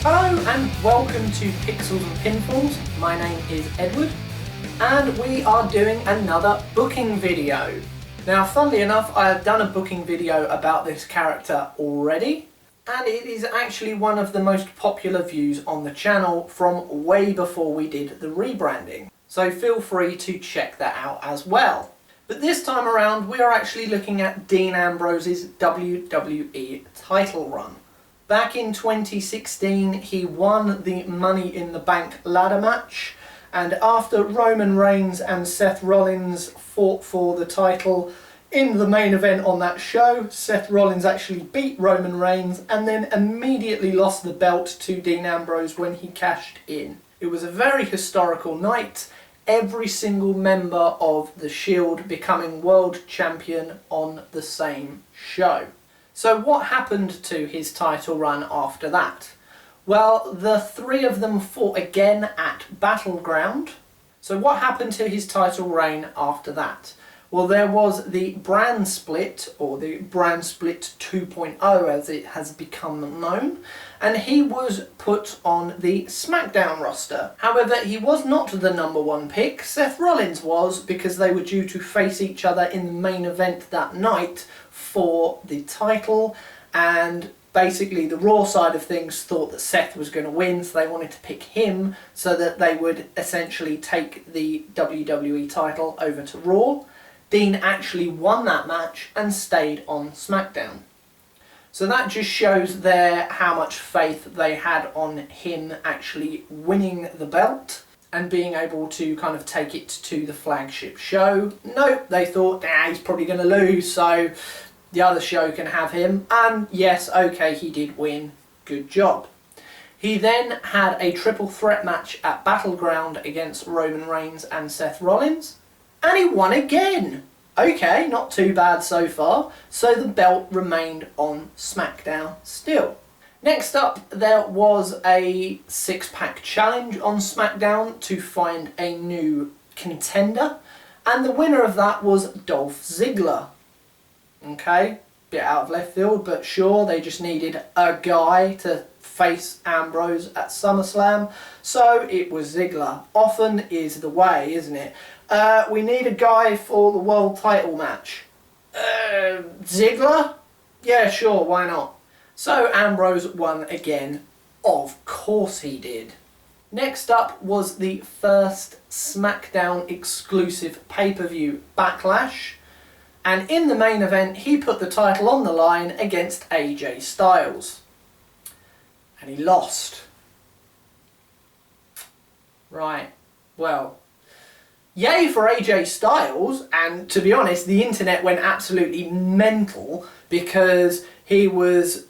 Hello and welcome to Pixels and Pinfalls. My name is Edward and we are doing another booking video. Now, funnily enough, I have done a booking video about this character already, and it is actually one of the most popular views on the channel from way before we did the rebranding. So feel free to check that out as well. But this time around we are actually looking at Dean Ambrose's WWE title run. Back in 2016 he won the Money in the Bank ladder match, and after Roman Reigns and Seth Rollins fought for the title in the main event on that show, Seth Rollins actually beat Roman Reigns and then immediately lost the belt to Dean Ambrose when he cashed in. It was a very historical night, every single member of the Shield becoming world champion on the same show. So what happened to his title run after that? Well, the three of them fought again at Battleground. So what happened to his title reign after that? Well, there was the brand split, or the brand split 2.0 as it has become known, and he was put on the SmackDown roster. However, he was not the #1 pick. Seth Rollins was, because they were due to face each other in the main event that night for the title, and basically the Raw side of things thought that Seth was going to win, so they wanted to pick him so that they would essentially take the WWE title over to Raw. Dean actually won that match and stayed on SmackDown. So that just shows there how much faith they had on him actually winning the belt and being able to kind of take it to the flagship show. Nope, they thought, he's probably going to lose, so the other show can have him. And yes, okay, he did win. Good job. He then had a triple threat match at Battleground against Roman Reigns and Seth Rollins, and he won again. Okay, not too bad so far. So the belt remained on SmackDown still. Next up, there was a six-pack challenge on SmackDown to find a new contender, and the winner of that was Dolph Ziggler. Okay, bit out of left field, but sure, they just needed a guy to face Ambrose at SummerSlam, so it was Ziggler. Often is the way, isn't it? We need a guy for the world title match. Ziggler? Yeah, sure, why not? So Ambrose won again. Of course he did. Next up was the first SmackDown exclusive pay-per-view, Backlash. And in the main event, he put the title on the line against AJ Styles. And he lost. Right, well, yay for AJ Styles, and to be honest, the internet went absolutely mental because he was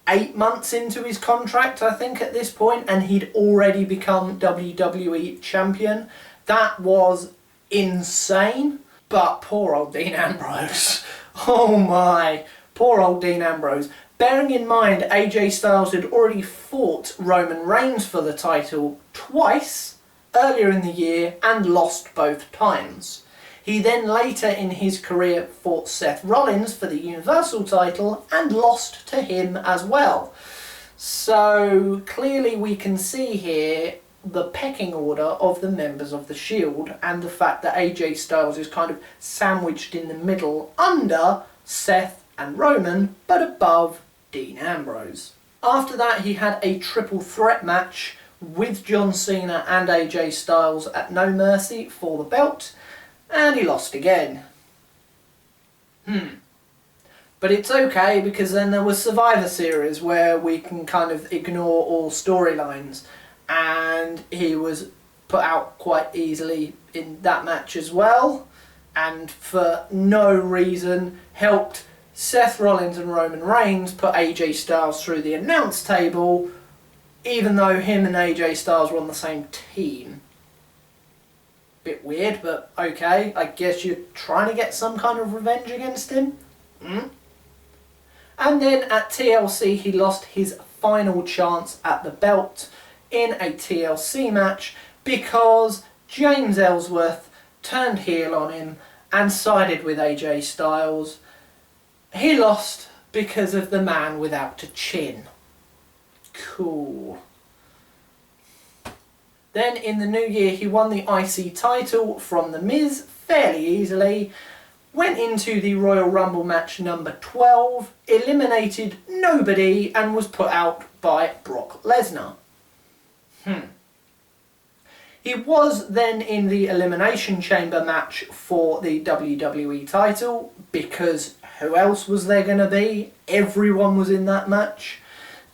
8 months into his contract, I think, at this point, and he'd already become WWE Champion. That was insane. But poor old Dean Ambrose. Oh my, poor old Dean Ambrose. Bearing in mind AJ Styles had already fought Roman Reigns for the title twice earlier in the year and lost both times. He then later in his career fought Seth Rollins for the Universal title and lost to him as well. So clearly we can see here the pecking order of the members of the Shield, and the fact that AJ Styles is kind of sandwiched in the middle under Seth and Roman, but above Dean Ambrose. After that he had a triple threat match with John Cena and AJ Styles at No Mercy for the belt, and he lost again. But it's okay, because then there was Survivor Series where we can kind of ignore all storylines, and he was put out quite easily in that match as well, and for no reason helped Seth Rollins and Roman Reigns put AJ Styles through the announce table, even though him and AJ Styles were on the same team. Bit weird, but okay, I guess you're trying to get some kind of revenge against him. And then at TLC he lost his final chance at the belt in a TLC match because James Ellsworth turned heel on him and sided with AJ Styles. He lost because of the man without a chin. Cool. Then in the new year he won the IC title from The Miz fairly easily, went into the Royal Rumble match number 12, eliminated nobody and was put out by Brock Lesnar. He was then in the Elimination Chamber match for the WWE title, because who else was there going to be? Everyone was in that match.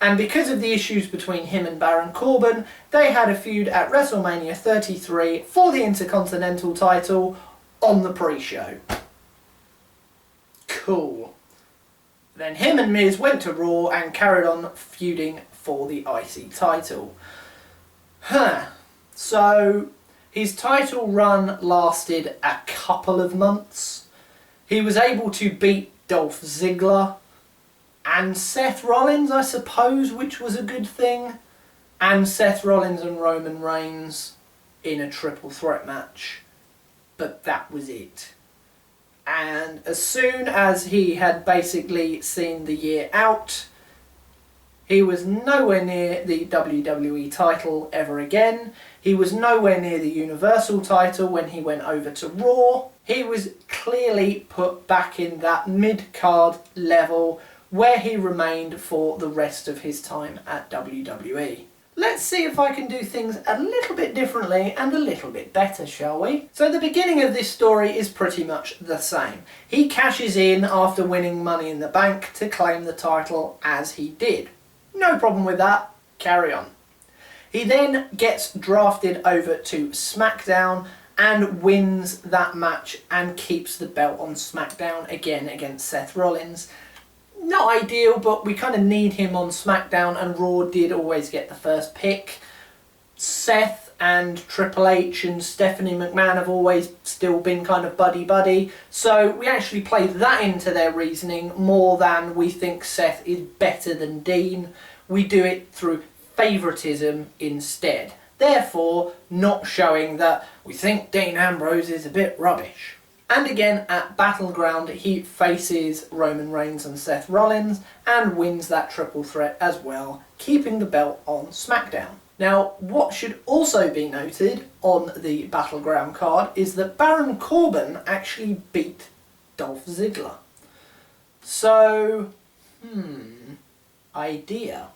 And because of the issues between him and Baron Corbin, they had a feud at WrestleMania 33 for the Intercontinental title on the pre-show. Cool. Then him and Miz went to Raw and carried on feuding for the IC title. So his title run lasted a couple of months. He was able to beat Dolph Ziggler and Seth Rollins, I suppose, which was a good thing, and Seth Rollins and Roman Reigns in a triple threat match. But that was it. And as soon as he had basically seen the year out, he was nowhere near the WWE title ever again. He was nowhere near the Universal title when he went over to Raw. He was clearly put back in that mid-card level where he remained for the rest of his time at WWE. Let's see if I can do things a little bit differently and a little bit better, shall we? So the beginning of this story is pretty much the same. He cashes in after winning Money in the Bank to claim the title as he did. No problem with that, carry on. He then gets drafted over to SmackDown and wins that match and keeps the belt on SmackDown again against Seth Rollins. Not ideal, but we kind of need him on SmackDown, and Raw did always get the first pick. Seth and Triple H and Stephanie McMahon have always still been kind of buddy-buddy, so we actually play that into their reasoning more than we think Seth is better than Dean. We do it through favouritism instead, therefore not showing that we think Dean Ambrose is a bit rubbish. And again at Battleground he faces Roman Reigns and Seth Rollins and wins that triple threat as well, keeping the belt on SmackDown. Now what should also be noted on the Battleground card is that Baron Corbin actually beat Dolph Ziggler. So, idea.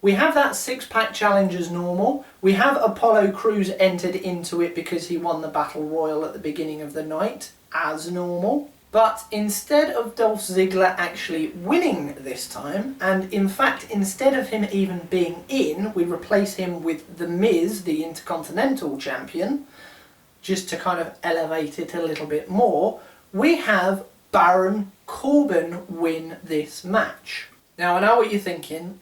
We have that six-pack challenge as normal. We have Apollo Crews entered into it because he won the Battle Royal at the beginning of the night, as normal. But instead of Dolph Ziggler actually winning this time, and in fact instead of him even being in, we replace him with The Miz, the Intercontinental Champion, just to kind of elevate it a little bit more, we have Baron Corbin win this match. Now I know what you're thinking,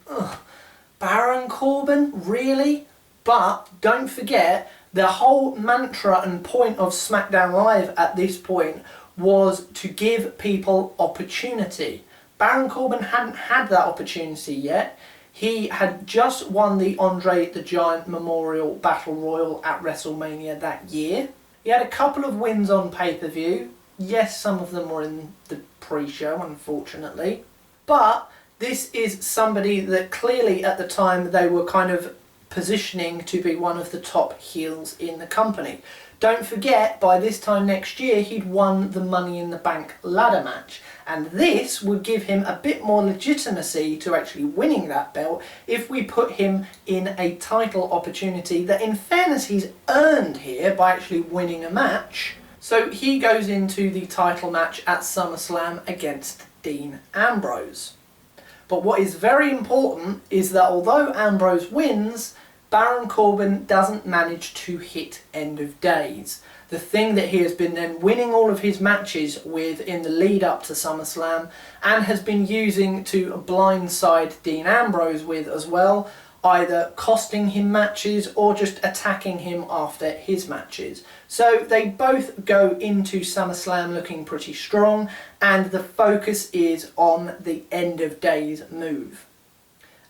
Baron Corbin, really? But don't forget, the whole mantra and point of SmackDown Live at this point was to give people opportunity. Baron Corbin hadn't had that opportunity yet. He had just won the Andre the Giant Memorial Battle Royal at WrestleMania that year. He had a couple of wins on pay-per-view. Yes, some of them were in the pre-show, unfortunately. But this is somebody that clearly at the time they were kind of positioning to be one of the top heels in the company. Don't forget, by this time next year he'd won the Money in the Bank ladder match, and this would give him a bit more legitimacy to actually winning that belt if we put him in a title opportunity that in fairness he's earned here by actually winning a match. So he goes into the title match at SummerSlam against Dean Ambrose. But what is very important is that although Ambrose wins, Baron Corbin doesn't manage to hit End of Days. The thing that he has been then winning all of his matches with in the lead up to SummerSlam and has been using to blindside Dean Ambrose with as well, either costing him matches or just attacking him after his matches. So they both go into SummerSlam looking pretty strong, and the focus is on the End of Days move.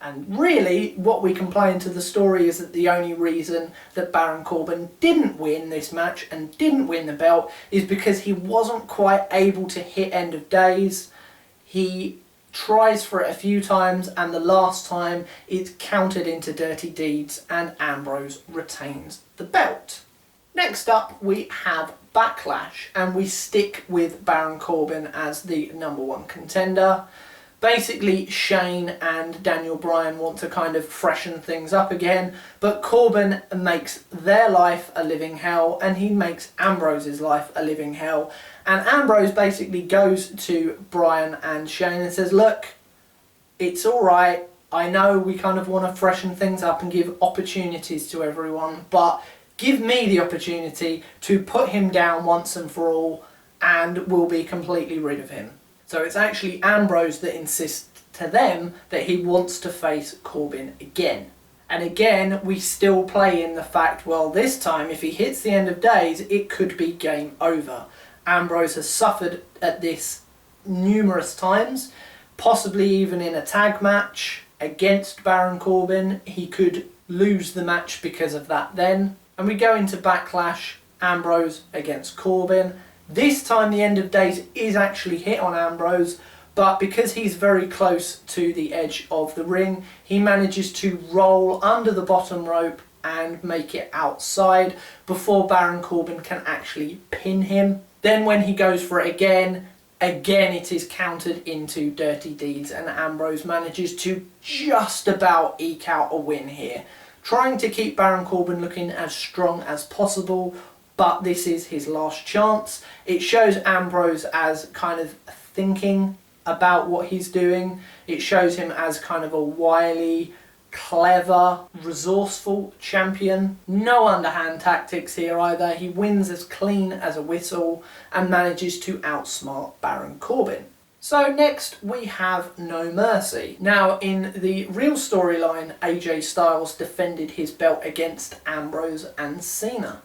And really, what we can play into the story is that the only reason that Baron Corbin didn't win this match and didn't win the belt is because he wasn't quite able to hit End of Days. He tries for it a few times, and the last time it's counted into Dirty Deeds and Ambrose retains the belt. Next up we have Backlash, and we stick with Baron Corbin as the #1 contender. Basically, Shane and Daniel Bryan want to kind of freshen things up again, but Corbin makes their life a living hell, and he makes Ambrose's life a living hell. And Ambrose basically goes to Bryan and Shane and says, look, it's alright, I know we kind of want to freshen things up and give opportunities to everyone, but give me the opportunity to put him down once and for all, and we'll be completely rid of him. So it's actually Ambrose that insists to them that he wants to face Corbin again. And again, we still play in the fact, well, this time, if he hits the end of days, it could be game over. Ambrose has suffered at this numerous times, possibly even in a tag match against Baron Corbin. He could lose the match because of that then. And we go into Backlash, Ambrose against Corbin. This time the end of days is actually hit on Ambrose, but because he's very close to the edge of the ring, he manages to roll under the bottom rope and make it outside before Baron Corbin can actually pin him. Then when he goes for it again it is counted into Dirty Deeds, and Ambrose manages to just about eke out a win here, trying to keep Baron Corbin looking as strong as possible. But this is his last chance. It shows Ambrose as kind of thinking about what he's doing. It shows him as kind of a wily, clever, resourceful champion. No underhand tactics here either. He wins as clean as a whistle and manages to outsmart Baron Corbin. So next we have No Mercy. Now in the real storyline, AJ Styles defended his belt against Ambrose and Cena.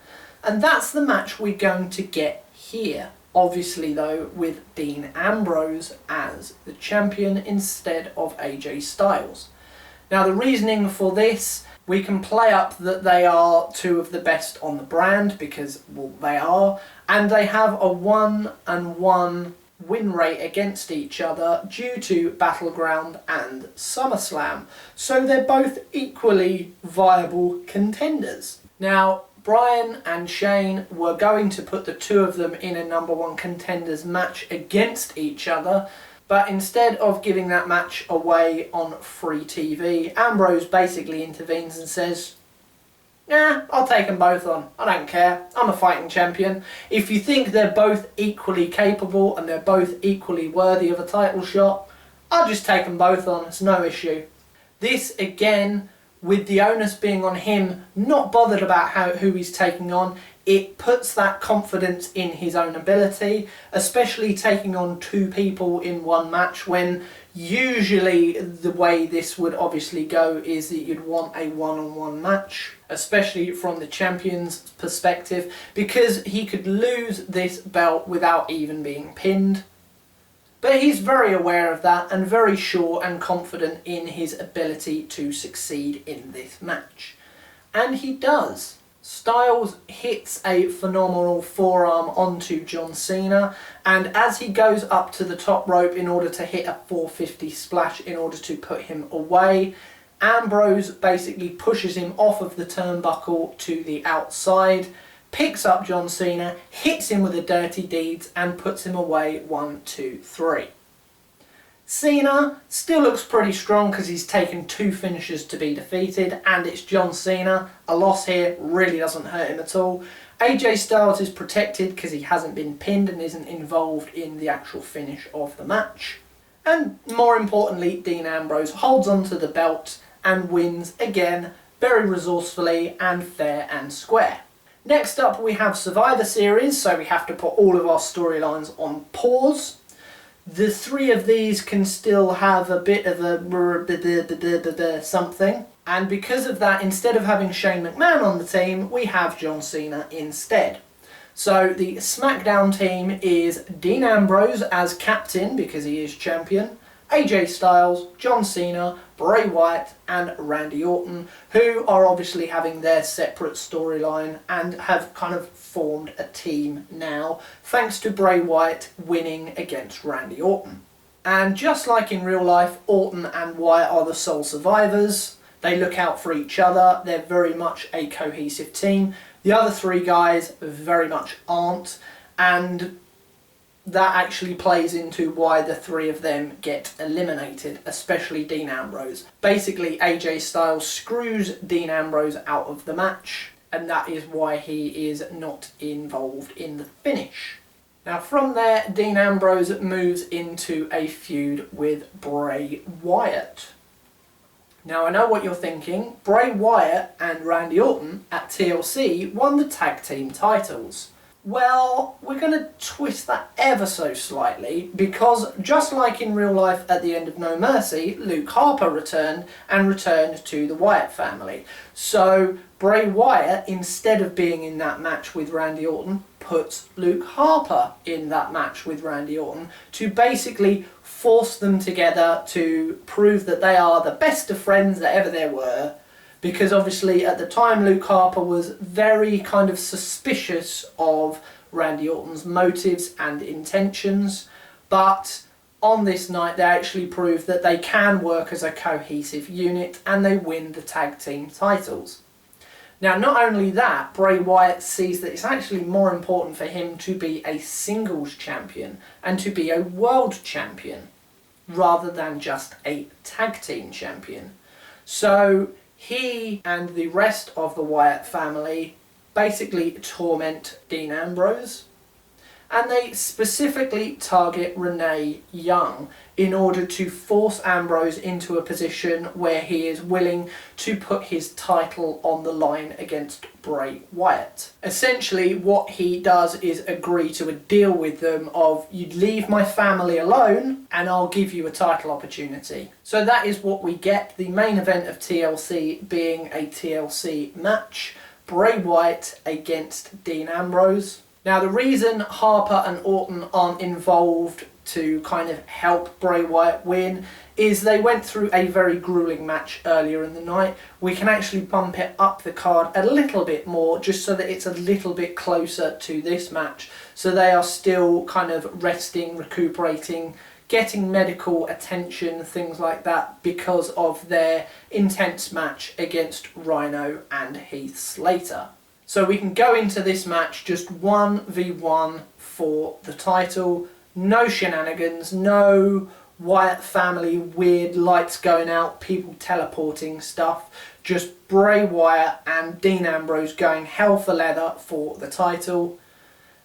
And that's the match we're going to get here. Obviously though, with Dean Ambrose as the champion instead of AJ Styles. Now the reasoning for this, we can play up that they are two of the best on the brand, because, well, they are, and they have a 1-1 win rate against each other due to Battleground and SummerSlam. So they're both equally viable contenders. Now, Bryan and Shane were going to put the two of them in a #1 contenders match against each other, but instead of giving that match away on free TV, Ambrose basically intervenes and says, yeah, I'll take them both on. I don't care. I'm a fighting champion. If you think they're both equally capable and they're both equally worthy of a title shot, I'll just take them both on. It's no issue. This, again, with the onus being on him, not bothered about who he's taking on, it puts that confidence in his own ability, especially taking on two people in one match, when usually the way this would obviously go is that you'd want a one-on-one match, especially from the champion's perspective, because he could lose this belt without even being pinned. But he's very aware of that and very sure and confident in his ability to succeed in this match. And he does. Styles hits a phenomenal forearm onto John Cena, and as he goes up to the top rope in order to hit a 450 splash in order to put him away, Ambrose basically pushes him off of the turnbuckle to the outside, picks up John Cena, hits him with a Dirty Deeds and puts him away 1, 2, 3. Cena still looks pretty strong because he's taken 2 finishers to be defeated, and it's John Cena. A loss here really doesn't hurt him at all. AJ Styles is protected because he hasn't been pinned and isn't involved in the actual finish of the match. And more importantly, Dean Ambrose holds onto the belt and wins again very resourcefully and fair and square. Next up we have Survivor Series, so we have to put all of our storylines on pause. The 3 of these can still have a bit of a something, and because of that, instead of having Shane McMahon on the team, we have John Cena instead. So the SmackDown team is Dean Ambrose as captain because he is champion, AJ Styles, John Cena, Bray Wyatt and Randy Orton, who are obviously having their separate storyline and have kind of formed a team now, thanks to Bray Wyatt winning against Randy Orton. And just like in real life, Orton and Wyatt are the sole survivors. They look out for each other. They're very much a cohesive team. The other three guys very much aren't. And that actually plays into why the three of them get eliminated, especially Dean Ambrose. Basically, AJ Styles screws Dean Ambrose out of the match, and that is why he is not involved in the finish. Now from there, Dean Ambrose moves into a feud with Bray Wyatt. Now I know what you're thinking. Bray Wyatt and Randy Orton at TLC won the tag team titles. Well, we're going to twist that ever so slightly, because just like in real life at the end of No Mercy, Luke Harper returned to the Wyatt family. So Bray Wyatt, instead of being in that match with Randy Orton, puts Luke Harper in that match with Randy Orton to basically force them together to prove that they are the best of friends that ever there were. Because obviously at the time Luke Harper was very kind of suspicious of Randy Orton's motives and intentions, but on this night they actually proved that they can work as a cohesive unit and they win the tag team titles. Now not only that, Bray Wyatt sees that it's actually more important for him to be a singles champion and to be a world champion rather than just a tag team champion. So he and the rest of the Wyatt family basically torment Dean Ambrose, and they specifically target Renee Young in order to force Ambrose into a position where he is willing to put his title on the line against Bray Wyatt. Essentially what he does is agree to a deal with them of, you leave my family alone and I'll give you a title opportunity. So that is what we get, the main event of TLC being a TLC match, Bray Wyatt against Dean Ambrose. Now the reason Harper and Orton aren't involved to kind of help Bray Wyatt win is they went through a very grueling match earlier in the night. We can actually bump it up the card a little bit more just so that it's a little bit closer to this match. So they are still kind of resting, recuperating, getting medical attention, things like that, because of their intense match against Rhino and Heath Slater. So we can go into this match just 1v1 for the title. No shenanigans, no Wyatt family weird lights going out, people teleporting stuff. Just Bray Wyatt and Dean Ambrose going hell for leather for the title.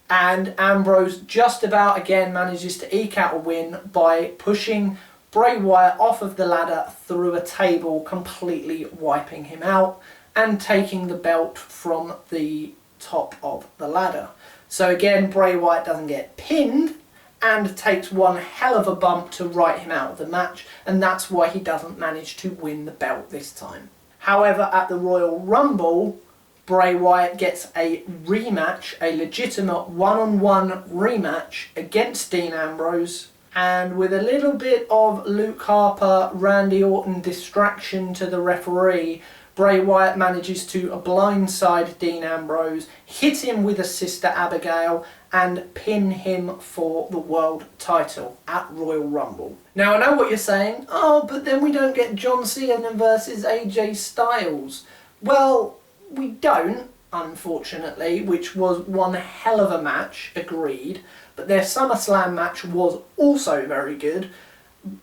And Ambrose just about again manages to eke out a win by pushing Bray Wyatt off of the ladder through a table, completely wiping him out and taking the belt from the top of the ladder. So again, Bray Wyatt doesn't get pinned and takes one hell of a bump to write him out of the match, and that's why he doesn't manage to win the belt this time. However, at the Royal Rumble, Bray Wyatt gets a rematch, a legitimate one-on-one rematch against Dean Ambrose, and with a little bit of Luke Harper, Randy Orton distraction to the referee, Bray Wyatt manages to blindside Dean Ambrose, hit him with a Sister Abigail, and pin him for the world title at Royal Rumble. Now I know what you're saying, oh, but then we don't get John Cena versus AJ Styles. Well, we don't, unfortunately, which was one hell of a match, agreed, but their SummerSlam match was also very good.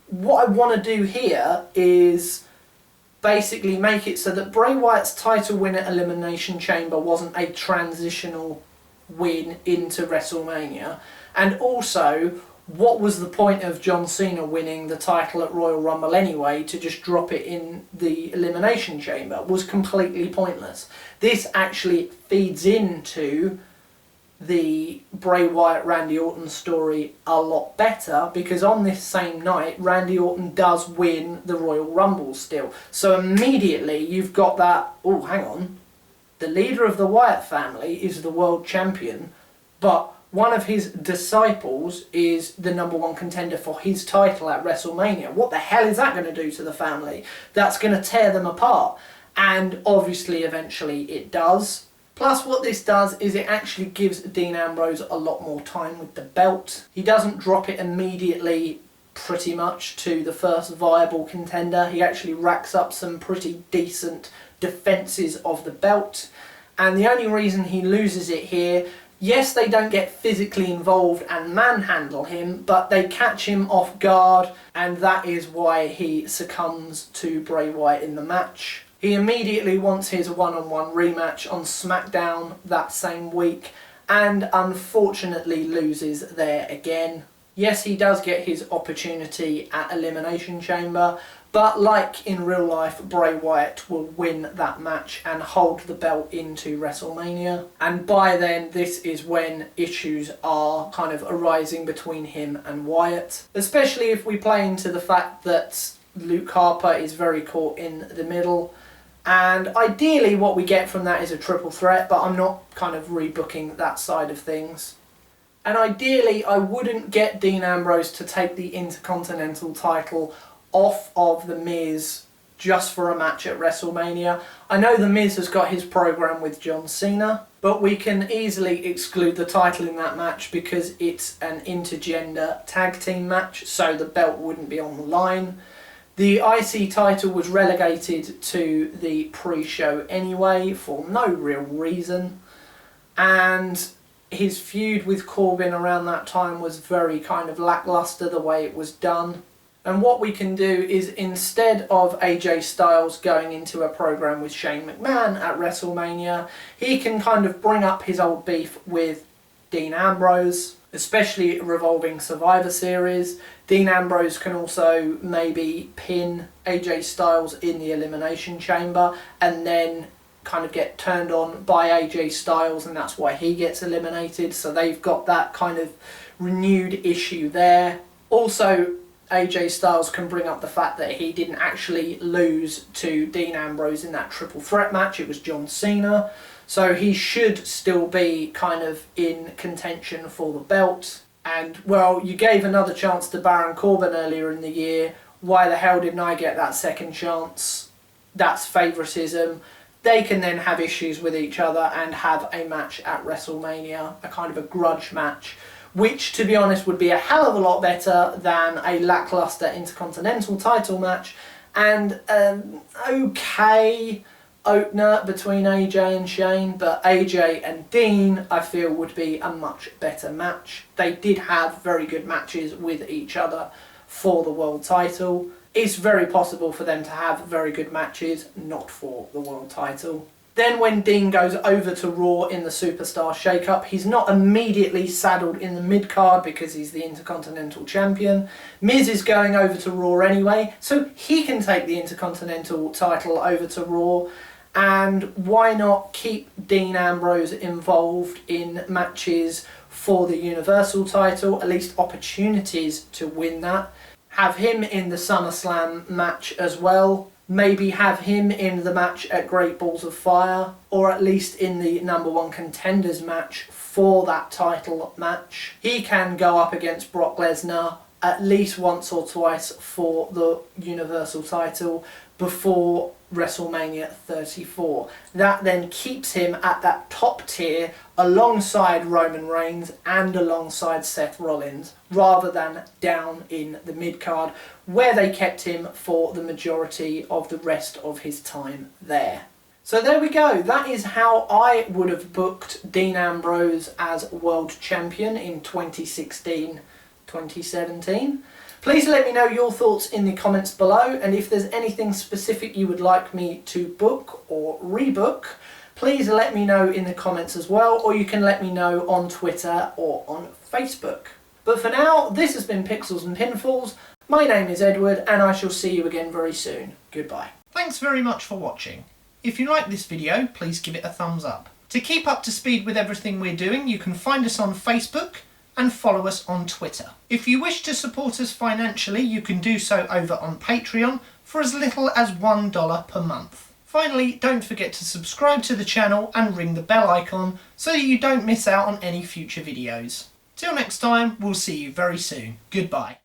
What I want to do here is basically make it so that Bray Wyatt's title win at Elimination Chamber wasn't a transitional win into WrestleMania, and also what was the point of John Cena winning the title at Royal Rumble anyway, to just drop it in the Elimination Chamber was completely pointless. This actually feeds into the Bray Wyatt Randy Orton story a lot better, because on this same night Randy Orton does win the Royal Rumble still. So immediately you've got that, oh hang on, the leader of the Wyatt family is the world champion, but one of his disciples is the #1 contender for his title at WrestleMania. What the hell is that going to do to the family? That's going to tear them apart. And obviously eventually it does. Plus what this does is it actually gives Dean Ambrose a lot more time with the belt. He doesn't drop it immediately pretty much to the first viable contender. He actually racks up some pretty decent defences of the belt, and the only reason he loses it here, yes, they don't get physically involved and manhandle him, but they catch him off guard, and that is why he succumbs to Bray Wyatt in the match. He immediately wants his one-on-one rematch on SmackDown that same week, and unfortunately loses there again. Yes, he does get his opportunity at Elimination Chamber, but like in real life, Bray Wyatt will win that match and hold the belt into WrestleMania. And by then, this is when issues are kind of arising between him and Wyatt. Especially if we play into the fact that Luke Harper is very caught in the middle. And ideally what we get from that is a triple threat, but I'm not kind of rebooking that side of things. And ideally I wouldn't get Dean Ambrose to take the Intercontinental title off of The Miz just for a match at WrestleMania. I know The Miz has got his program with John Cena, but we can easily exclude the title in that match because it's an intergender tag team match, so the belt wouldn't be on the line. The IC title was relegated to the pre-show anyway for no real reason, and his feud with Corbin around that time was very kind of lackluster the way it was done. And what we can do is, instead of AJ Styles going into a program with Shane McMahon at WrestleMania, he can kind of bring up his old beef with Dean Ambrose, especially revolving Survivor Series. Dean Ambrose can also maybe pin AJ Styles in the Elimination Chamber and then kind of get turned on by AJ Styles, and that's why he gets eliminated. So they've got that kind of renewed issue there. Also, AJ Styles can bring up the fact that he didn't actually lose to Dean Ambrose in that triple threat match. It was John Cena. So he should still be kind of in contention for the belt. And, well, you gave another chance to Baron Corbin earlier in the year. Why the hell didn't I get that second chance? That's favouritism. They can then have issues with each other and have a match at WrestleMania, a kind of a grudge match, which, to be honest, would be a hell of a lot better than a lackluster Intercontinental title match and an okay opener between AJ and Shane, but AJ and Dean, I feel, would be a much better match. They did have very good matches with each other for the world title. It's very possible for them to have very good matches, not for the world title. Then when Dean goes over to Raw in the Superstar Shake-Up, he's not immediately saddled in the mid-card because he's the Intercontinental Champion. Miz is going over to Raw anyway, so he can take the Intercontinental title over to Raw. And why not keep Dean Ambrose involved in matches for the Universal title, at least opportunities to win that. Have him in the SummerSlam match as well. Maybe have him in the match at Great Balls of Fire, or at least in the #1 contenders match for that title match. He can go up against Brock Lesnar at least once or twice for the Universal title before WrestleMania 34. That then keeps him at that top tier alongside Roman Reigns and alongside Seth Rollins, rather than down in the mid-card where they kept him for the majority of the rest of his time there. So there we go. That is how I would have booked Dean Ambrose as world champion in 2016-2017. Please let me know your thoughts in the comments below, and if there's anything specific you would like me to book or rebook, please let me know in the comments as well, or you can let me know on Twitter or on Facebook. But for now, this has been Pixels and Pinfalls. My name is Edward, and I shall see you again very soon. Goodbye. Thanks very much for watching. If you like this video, please give it a thumbs up. To keep up to speed with everything we're doing, you can find us on Facebook and follow us on Twitter. If you wish to support us financially, you can do so over on Patreon for as little as $1 per month. Finally, don't forget to subscribe to the channel and ring the bell icon so that you don't miss out on any future videos. Till next time, we'll see you very soon. Goodbye.